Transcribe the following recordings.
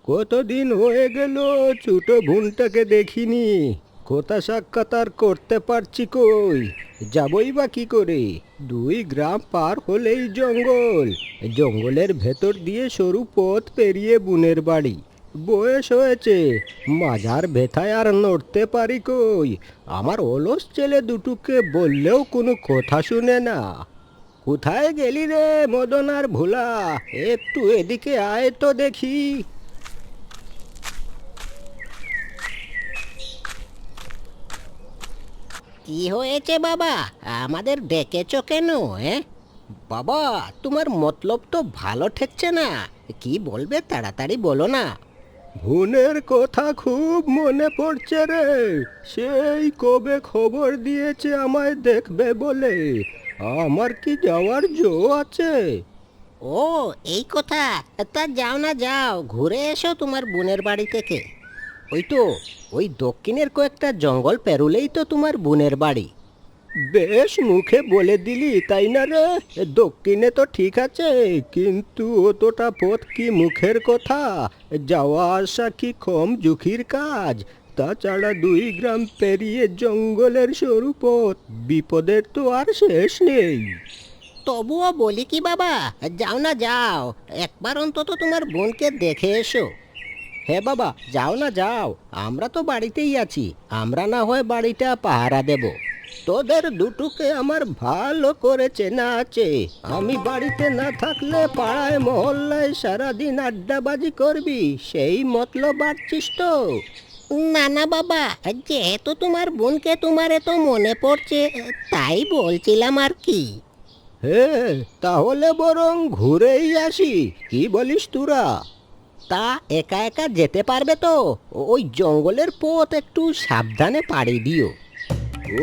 কতদিন হয়ে গেল ছোট বোনটাকে দেখিনি। কথা সাক্ষাৎ আর করতে পারছি কই? যাবই বা কি করে? 2 গ্রাম পার হলেই জঙ্গল। জঙ্গলের ভেতর দিয়ে সরু পথ পেরিয়ে বোনের বাড়ি। বয়স হয়েছে, মাজার ব্যথায় আর নড়তে পারি কই। আমার অলস ছেলে দুটোকে বললেও কোনো কথা শুনে না। কোথায় গেলি রে মদন আর ভোলা? একটু এদিকে আয় তো দেখি। কি হয়েছে বাবা? আমাদের ডেকেছো কেন? বাবা, তোমার মতলব তো ভালো ঠেকছে না। কি বলবে তাড়াতাড়ি বলো না। বোনের কথা খুব মনে পড়ছে রে। সেই কবে খবর দিয়েছে আমায় দেখবে বলে। আমার কি যাওয়ার জো আছে? ও, এই কথা। তা যাও না, যাও ঘুরে এসো তোমার বোনের বাড়ি থেকে। ওই তো, ওই দক্ষিণের কয়েকটা জঙ্গল পেরুলেই তো তোমার বোনের বাড়ি। বেশ মুখে বলে দিলি তাই না রে? দক্ষিণে তো ঠিক আছে, কিন্তু অতটা পথ কি মুখের কথা? যাওয়া আসা কি কম ঝুঁকির কাজ? তাছাড়া 2 গ্রাম পেরিয়ে জঙ্গলের সরু পথ, বিপদের তো আর শেষ নেই। তবুও বলি কি বাবা, যাও না যাও, একবার অন্তত তোমার বোনকে দেখে এসো। হ্যাঁ বাবা, যাও না যাও। আমরা তো বাড়িতেই আছি, আমরা না হয় বাড়িটা পাহারা দেব। তোদের দুটোকে আমার ভালো করে চেনা আছে। আমি বাড়িতে না থাকলে পাড়ায় মহল্লায় সারাদিন আড্ডাবাজি করবি, সেই মতলব বাড়ছিস তো? না না বাবা, যেহেতু তোমার বোনকে তোমার এত মনে পড়ছে, তাই বলছিলাম আর কি। হ্যাঁ, তাহলে বরং ঘুরেই আসি, কি বলিস তোরা? তা একা একা যেতে পারবে তো? ওই জঙ্গলের পথ একটু সাবধানে পাড়ি দিও।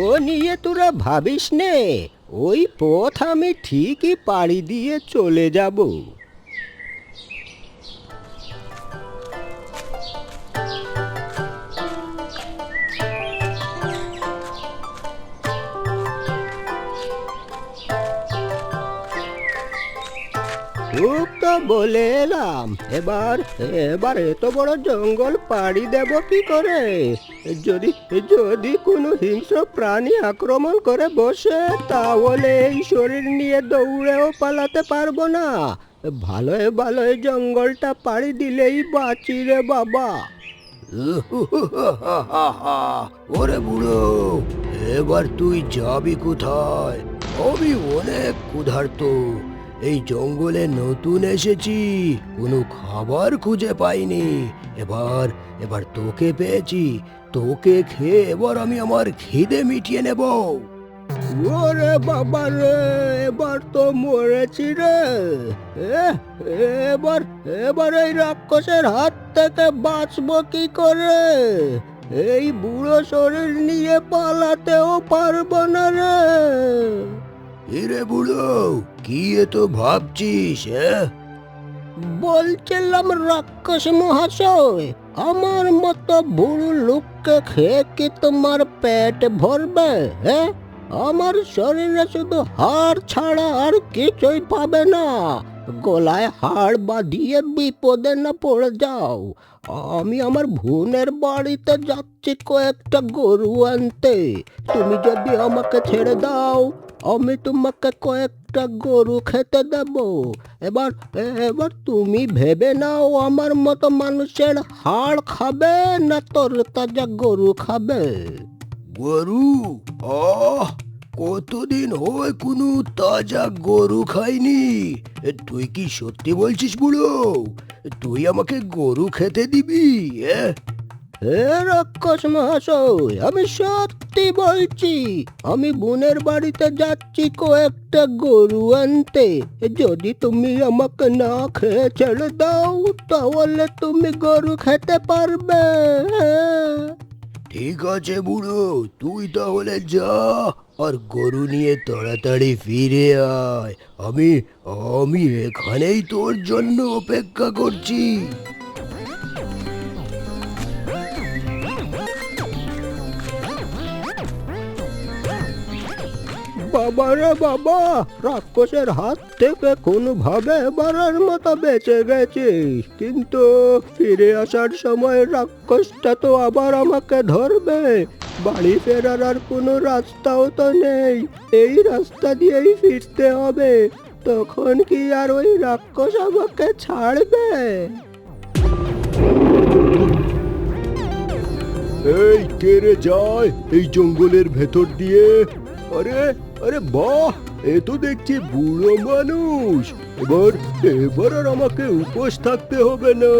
ও নিয়ে তোরা ভাবিস নে, ওই পথ আমি ঠিকই পাড়ি দিয়ে চলে যাব। খুব তো বলে এলাম, এবার এবার এত বড় জঙ্গল পাড়ি দেব কি করে? যদি যদি কোনো হিংস্র প্রাণী আক্রমণ করে বসে, তাহলে এই শরীর নিয়ে দৌড়েও পালাতে পারবো না। ভালোয় ভালোয় জঙ্গলটা পাড়ি দিলেই বাঁচি রে বাবা। ওরে বুড়ো, এবার তুই যাবি কোথায়? আমি অনেক ক্ষুধার্ত। এই জঙ্গলে নতুন এসেছি, কোনো খাবার খুঁজে পাইনি। এবার এবার তোকে পেয়েছি, তোকে খেয়ে এবার আমি আমার খিদে মিটিয়ে নেব। ওরে বাবা রে, এবার তো মরেছি রে। এ- এবার এবার এই রাক্ষসের হাত থেকে বাঁচবো কি করে? এই বুড়ো শরীর নিয়ে পালাতেও পারবো না রে। এরে বুড়ো, কি এত ভাবছিস? বলছিলাম রাক্ষস মহাশয়, আমার মতো বুড়ো লোককে খেয়ে কি তোমার পেট ভরবে? হ্যাঁ, আমার শরীরে শুধু হাড় ছাড়া আর কিছুই পাবে না। গলায় হাড় বাঁধিয়ে বিপদে না পড়ে যাও। আমি আমার বোনের বাড়িতে যাচ্ছি কয়েকটা গরু আনতে। তুমি যদি আমাকে ছেড়ে দাও, আমি তোমাকে কয়েকটা গরু খেতে দেব। এবার এবার তুমি ভেবে নাও, আমার মতো মানুষের হাড় খাবে না তোর তাজা গরু খাবে? গরু? আহ, কতদিন হয় কোনো তাজা গরু খাইনি। তুই কি সত্যি বলছিস বুড়ো? তুই আমাকে গরু খেতে দিবি? হে রাক্ষস মহাশয়, আমি সত্যি বলছি। আমি বোনের বাড়িতে যাচ্ছি কয়েকটা গরু আনতে। যদি তুমি আমাকে না খেয়ে ছেড়ে দাও, তাহলে তুমি গরু খেতে পারবে। ঠিক আছে বুড়ো, তুই তাহলে যা, আর গরু নিয়ে তাড়াতাড়ি ফিরে আয়। আমি আমি এখানেই তোর জন্য অপেক্ষা করছি। বাবা রে বাবা, রাক্ষসের হাত থেকে কোনোভাবে এবারের মতো বেঁচে গেছিস, কিন্তু ফিরে আসার সময় রাক্ষসটা তো আবার আমাকে ধরবে। বাড়ি ফেরার আর কোনো রাস্তাও তো নেই, এই রাস্তা দিয়েই ফিরতে হবে। তখন কি আর ওই রাক্ষস আমাকে ছাড়বে? এই কে রে যায় এই জঙ্গলের ভেতর দিয়ে? আরে আরে বাহ, এ তো দেখছি বুড়ো মানুষ। এবার এবার আর আমাকে উপোস থাকতে হবে না।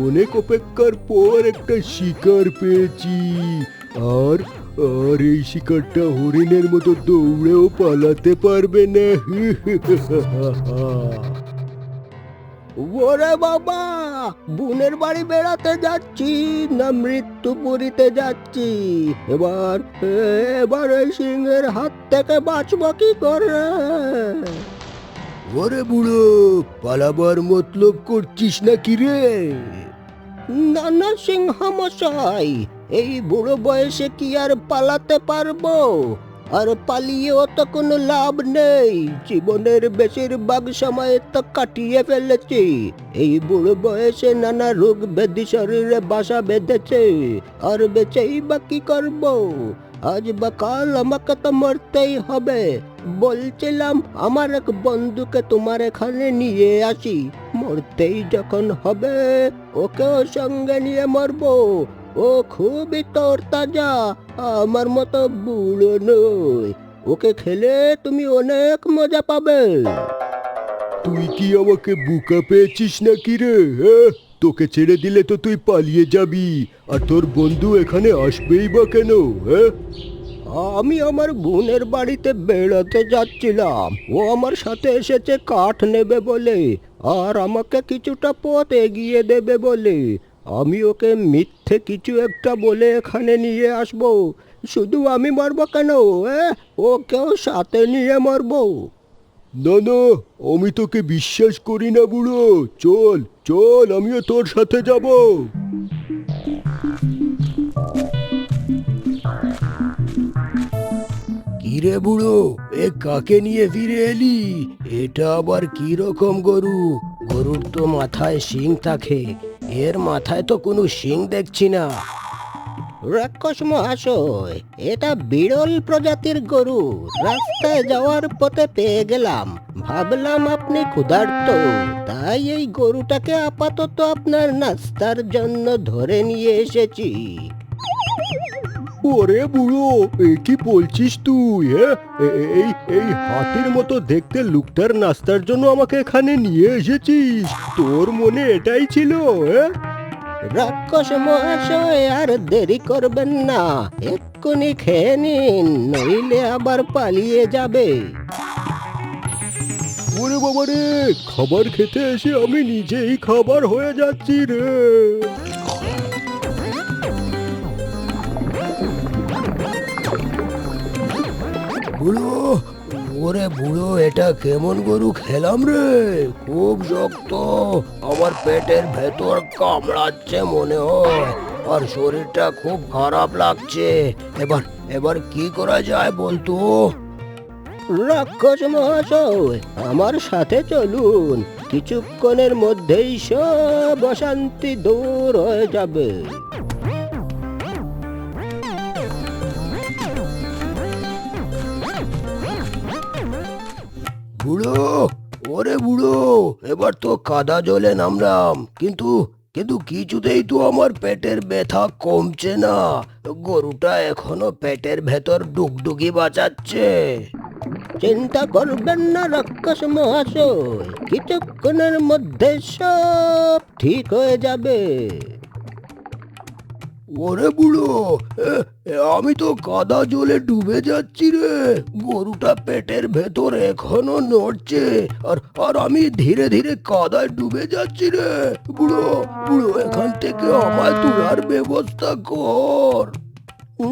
অনেক অপেক্ষার পর একটা শিকার পেয়েছি। আর আর এই শিকারটা হরিণের মতো দৌড়েও পালাতে পারবে না। ওরে বাবা, বোনের বাড়ি বেড়াতে যাচ্ছি না মৃত্যুপুরীতে যাচ্ছি? এবার এবার এই সিংহের হাত থেকে বাঁচবো কি করে? ওরে বুড়ো, পালাবার মতলব করছিস নাকি রে? না না সিংহ মশাই, এই বুড়ো বয়সে কি আর পালাতে পারবো? আর পালিয়েও তো কোনো লাভ নেই, জীবনের বেশিরভাগ সময় তো কাটিয়ে ফেলেছি। এই বুড়ো বয়সে নানা রোগ ব্যাধি শরীরে বাসা বেঁধেছে, আর বেঁচেই বা কি করবো? আজ বা কাল আমাকে তো মরতেই হবে। বলছিলাম আমার এক বন্ধুকে তোমার এখানে নিয়ে আসি, মরতেই যখন হবে ওকেও সঙ্গে নিয়ে মরবো। ও খুবই তরতাজা, আমার মতো বুড়ো নয়। ওকে খেলে তুমি অনেক মজা পাবে। তুই কি আমাকে বোকা পেয়েছিস নাকি রে? হ্যাঁ, তোকে ছেড়ে দিলে তো তুই পালিয়ে যাবি, আর তোর বন্ধু এখানে আসবেই বা কেন? হ্যাঁ, আমি আমার বোনের বাড়িতে বেড়াতে যাচ্ছিলাম, ও আমার সাথে এসেছে কাঠ নেবে বলে, আর আমাকে কিছুটা পথ এগিয়ে দেবে বলে। আমি ওকে মিথ্যে কিছু একটা বলে এখানে নিয়ে আসবো। শুধু আমি মরবো কেন, ওকেও সাথে নিয়ে মরবো। না না, আমি তোকে বিশ্বাস করি না বুড়ো। চল চল, আমিও তোর সাথে যাব। কিরে বুড়ো, এ কাকে নিয়ে ফিরে এলি? এটা আবার কি রকম গরু? গরুর তো মাথায় শিং থাকে, এর মাথায় তো কোনো শিং দেখছি না। রাক্ষস মহাশয়, এটা বিরল প্রজাতির গরু। রাস্তায় যাওয়ার পথে পেয়ে গেলাম, ভাবলাম আপনি ক্ষুধার্ত, তাই এই গরুটাকে আপাতত আপনার নাস্তার জন্য ধরে নিয়ে এসেছি। ওরে বুড়ো, এ কি বলছিস তুই? হ্যাঁ, এই এই হাতির মতো দেখতে লোকটার নাস্তার জন্য আমাকে এখানে নিয়ে এসেছিস? তোর মনে এটাই ছিল? হ্যাঁ, রাক্ষস মহাশয়, আর দেরি করবেন না, এক্ষুনি খেয়ে নিন, নইলে আবার পালিয়ে যাবে। ওরে বাবা রে, খাবার খেতে এসে আমি নিজেই খাবার হয়ে যাচ্ছি রে। বুড়ো, ওরে বুড়ো, এটা কেমন গরু খেলাম রে? খুব শক্ত, আমার পেটের ভেতর কামড়াচ্ছে মনে হয়, আর শরীরটা খুব খারাপ লাগছে। এবার এবার কি করা যায় বলতো? রাক্ষস মহাশয়, আমার সাথে চলুন, কিছুক্ষণের মধ্যেই সব অশান্তি দূর হয়ে যাবে। বুড়ো, ওরে বুড়ো, এবার তো কাদা জলে নামলাম, কিন্তু কিন্তু কিছুতেই তো আমার পেটের ব্যথা কমছে না। গরুটা এখনো পেটের ভেতর ডুগডুগি বাজাচ্ছে। চিন্তা করবেন না রাক্ষস মহাশয়, কিছুক্ষণের মধ্যে সব ঠিক হয়ে যাবে। ওরে বুড়ো, আমি তো কাদা জলে ডুবে যাচ্ছি রে। গরুটা পেটের ভেতর এখনো নড়ছে, আর আর আমি ধীরে ধীরে কাদায় ডুবে যাচ্ছি রে। বুড়ো বুড়ো, এখান থেকে আমায় তোলার ব্যবস্থা কর।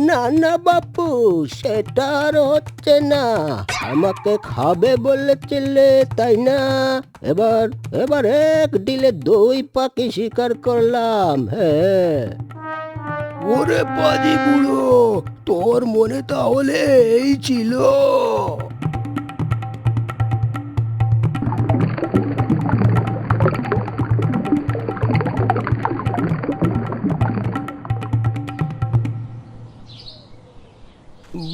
না না বাপু, সেটা আর হচ্ছে না। আমাকে খাবে বলেছিলে তাই না? এবার এবার এক ডিলে দুই পাখি শিকার করলাম। হ্যাঁ, ওরে পাজি বুড়ো, তোর মনে তাহলে এই ছিল?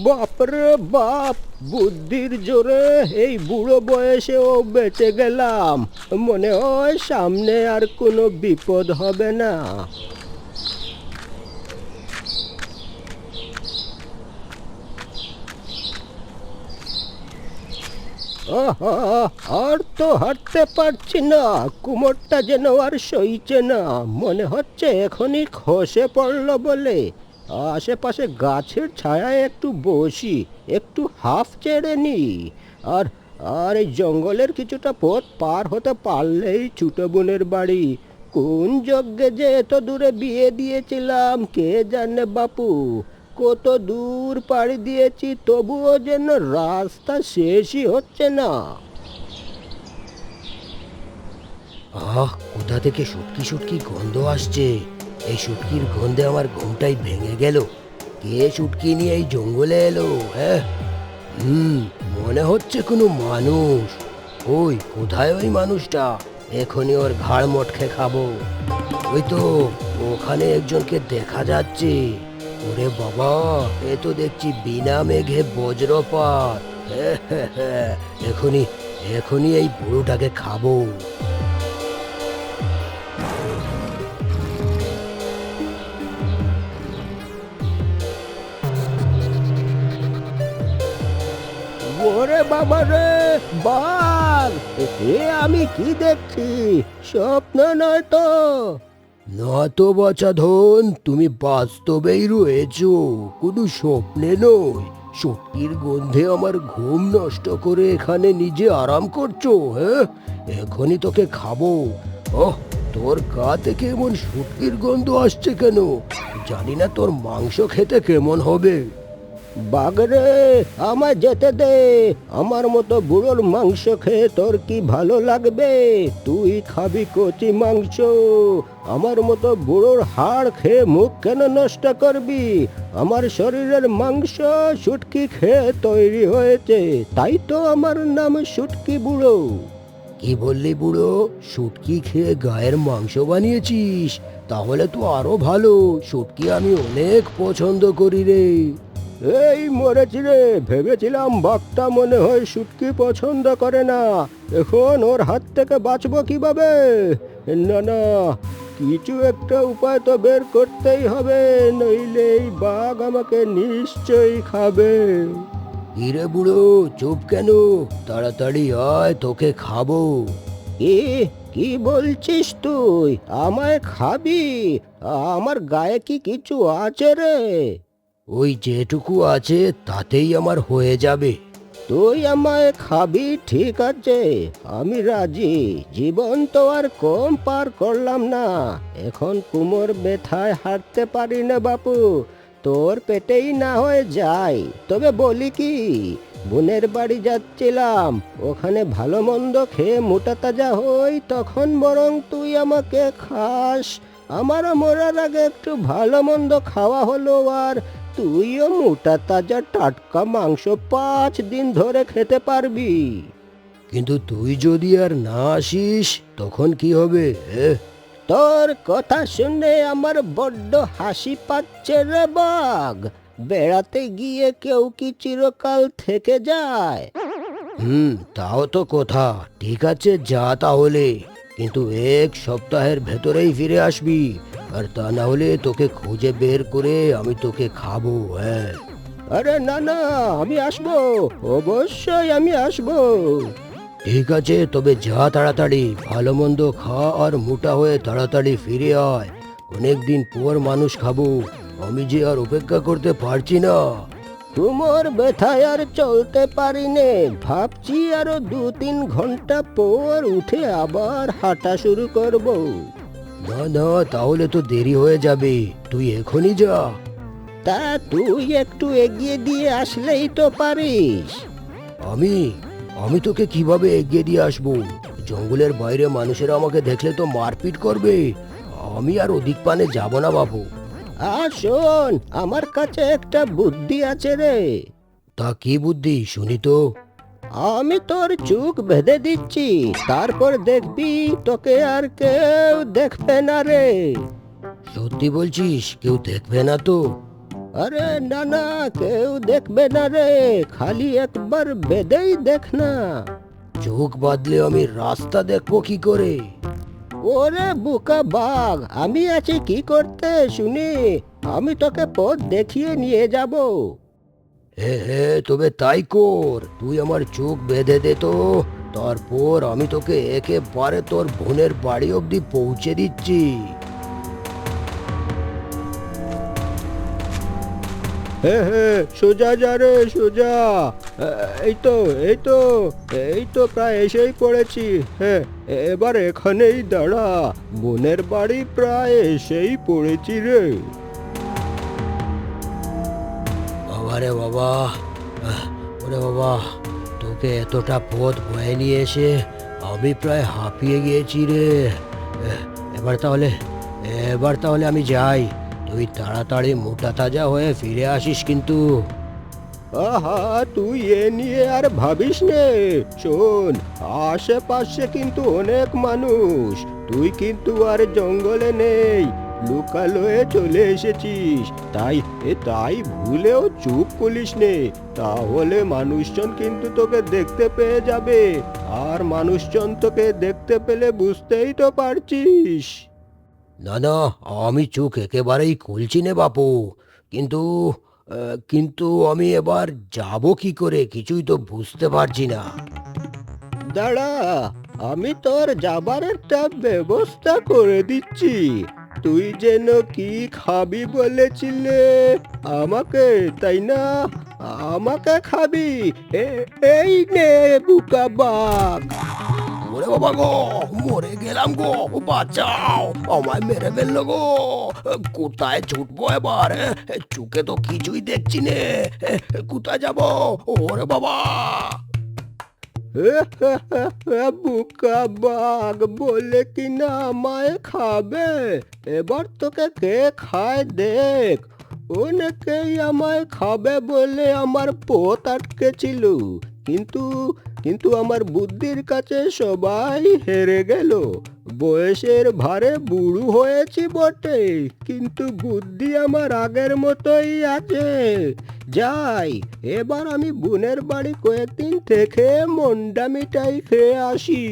বাপরে বাপ, বুদ্ধির জোরে এই বুড়ো বয়সেও বেঁচে গেলাম। মনে হয় সামনে আর কোনো বিপদ হবে না। আহা, আর তো হাঁটতে পারছি না, কোমরটা যেন আর সইছে না। মনে হচ্ছে এখনই খসে পড়লো বলে। আশেপাশে গাছের ছায়ায় একটু বসি, একটু হাফ ছেড়ে নি। আর আর এই জঙ্গলের কিছুটা পথ পার হতে পারলেই ছোট বোনের বাড়ি। কোন যজ্ঞে যে এত দূরে বিয়ে দিয়েছিলাম কে জানে বাপু। কত দূর পাড়ি দিয়েছি, তবুও যেন রাস্তা শেষই হচ্ছে না। কোথা থেকে শুটকি শুটকি গন্ধ আসছে? এই শুটকির গন্ধে আমার ঘুমটাই ভেঙে গেল। কে শুটকি নিয়ে এই জঙ্গলে এলো? হ্যাঁ, মনে হচ্ছে কোনো মানুষ। ওই কোথায় ওই মানুষটা? এখনই ওর ঘাড় মটকে খাবো। ওই তো ওখানে একজনকে দেখা যাচ্ছে। ওরে বাবা, এ তো দেখছি বিনা মেঘে বজ্রপাত। এখনই এখনই এই বুড়োটাকে খাবো। ওরে বাবা রে, বাঘ! এ আমি কি দেখছি? স্বপ্ন নয় তো? না তো বাছা ধন, তুমি বাস্তবেই রয়েছো, কোনো স্বপ্নে নয়। শুটকির গন্ধে আমার ঘুম নষ্ট করে এখানে নিজে আরাম করছো? হ্যাঁ, এখনই তোকে খাবো। ওহ, তোর গা থেকে এমন শুটকির গন্ধ আসছে কেন? জানি না তোর মাংস খেতে কেমন হবে। বাঘরে, আমায় যেতে দে। আমার মতো বুড়োর মাংস খেয়ে তোর কি ভালো লাগবে? তুই খাবি কচি মাংস। আমার মতো বুড়োর হাড় খেয়ে মুখ কেন নষ্ট করবি? আমার শরীরের মাংস শুটকি খেয়ে তৈরি হয়েছে, তাই তো আমার নাম শুটকি বুড়ো। কি বললি বুড়ো? শুটকি খেয়ে গায়ের মাংস বানিয়েছিস? তাহলে তো আরো ভালো। শুটকি আমি অনেক পছন্দ করি রে। এই মরেছি রে, ভেবেছিলাম বাঘটা মনে হয় শুটকি পছন্দ করে না। এখন ওর হাত থেকে বাঁচবো কিভাবে? না না, কিছু একটা উপায় তো বের করতেই হবে, নইলে এই বাঘ আমাকে নিশ্চয়ই খাবে। হিরে বুড়ো, চুপ কেন? তাড়াতাড়ি আয়, তোকে খাবো। কি কি বলছিস তুই? আমায় খাবি? আমার গায়ে কি কিছু আছে রে? ওই যেটুকু আছে তাতেই আমার হয়ে যাবে। তুই আমায় খাবি, ঠিক আছে, আমি রাজি। জীবন তো আর কম পার করলাম না। এখন কোমর ব্যথায় হাঁটতে পারি না বাপু। তোর পেটেই না হয়ে যায়। তবে বলি কি, বোনের বাড়ি যাচ্ছিলাম, ওখানে ভালো মন্দ খেয়ে মোটা তাজা হই, তখন বরং তুই আমাকে খাস। আমারও মরার আগে একটু ভালো মন্দ খাওয়া হলো, আর তুইও মোটা তাজা টাটকা মাংস 5 দিন ধরে খেতে পারবি। কিন্তু তুই যদি আর না আসিস তখন কি হবে? তোর কথা শুনে আমার বড্ড হাসি পাচ্ছে রে বাঘ। বেড়াতে গিয়ে কেউ কি চিরকাল থেকে যায়? তাও তো কথা। ঠিক আছে, যা তাহলে, কিন্তু 1 সপ্তাহের ভেতরেই ফিরে আসবি। আর তা না হলে তোকে খুঁজে বের করে আমি তোকে খাবো। হ্যাঁ, আরে না না, আমি আসবো, অবশ্যই আমি আসবো। ঠিক আছে, তবে যা তাড়াতাড়ি, ভালো মন্দ খা আর মোটা হয়ে তাড়াতাড়ি ফিরে আয়। অনেকদিন পর মানুষ খাবো, আমি যে আর অপেক্ষা করতে পারছি না। তোমার ব্যথায় আর চলতে পারি নে, ভাবছি আরো 2-3 ঘন্টা পর উঠে আবার হাঁটা শুরু করব। না না, তাহলে তো দেরি হয়ে যাবে। তুই এখনই যা। তা তুই একটু এগিয়ে দিয়ে আসলেই তো পারিস। আমি আমি তোকে কিভাবে এগিয়ে দিয়ে আসবো? জঙ্গলের বাইরে মানুষেরা আমাকে দেখলে তো মারপিট করবে। আমি আর ওদিক পানে যাব না বাবু। আর শোন, আমার কাছে একটা বুদ্ধি আছে রে। তা কি বুদ্ধি শুনি তো? আমি তোর চোখ বেঁধে দিচ্ছি, তারপর দেখবি তোকে আর কেউ দেখবে না রে। সত্যি বলছিস? কেউ দেখবে না তো? আরে না না, কেউ দেখবে না রে, খালি একবার বেঁধেই দেখ না। চোখ বাঁধলে আমি রাস্তা দেখবো কি করে? ওরে বোকা বাঘ, আমি আছি কি করতে শুনি, আমি তোকে পথ দেখিয়ে নিয়ে যাব। তবে তাই কর, তুই আমার চোখ বেঁধে দে তো, তারপর আমি তোকে একেবারে তোর বোনের বাড়ি অবধি পৌঁছে দিচ্ছি। সোজা যা রে সোজা। এই তো এই তো এই তো প্রায় এসেই পড়েছি। হ্যাঁ, এবার এখানেই দাঁড়া, বোনের বাড়ি প্রায় এসেই পড়েছি রে। বাবা রে বাবা, ওরে বাবা, তোকে এতটা পথ বয়ে নিয়ে এসে আমি প্রায় হাঁপিয়ে গিয়েছি রে। এবার তাহলে আমি যাই, তুই তাড়াতাড়ি মোটা তাজা হয়ে ফিরে আসিস কিন্তু। আহা, তুই এ নিয়ে আর ভাবিস নে। শোন, আশেপাশে কিন্তু অনেক মানুষ, তুই কিন্তু আর জঙ্গলে নেই, লুকালয়ে চলে এসেছিস, তাই ভুলেও চুপ করিস নে, তাহলে মানুষজন কিন্তু তোকে দেখতে পেয়ে যাবে, আর মানুষজন তোকে দেখতে পেলে বুঝতেই তো পারছিস। না না, আমি চোখ একেবারেই খুলছি নে বাপু, কিন্তু কিন্তু আমি এবার যাব কি করে কিছুই তো বুঝতে পারছি না। দাঁড়া, আমি তোর যাবার একটা ব্যবস্থা করে দিচ্ছি। তুই যেন কি খাবি বলেছিলে আমাকে, তাই না? আমাকে খাবি। এই নে বুকা বাঘ। ওরে বাবা গো, মরে গেলাম গো, বাঁচাও, আমায় মেরে ফেললো গো, কোথায় ছুটবো এবার? চোখে তো কিছুই দেখছি নে, কোথায় যাব? ওরে বাবা! বুকা বাঘ বলে কি না আমায় খাবে? এবার তোকে কে খায় দেখ। অনেকেই আমায় খাবে বলে আমার পথ আটকেছিল, কিন্তু কিন্তু আমার বুদ্ধির কাছে সবাই হেরে গেল। বয়সের ভারে বুড়ো হয়েছি বটে, কিন্তু বুদ্ধি আমার আগের মতোই আছে। যাই, এবার আমি বোনের বাড়ি কয়েকদিন থেকে মন্ডা মিঠাই খেয়ে আসি।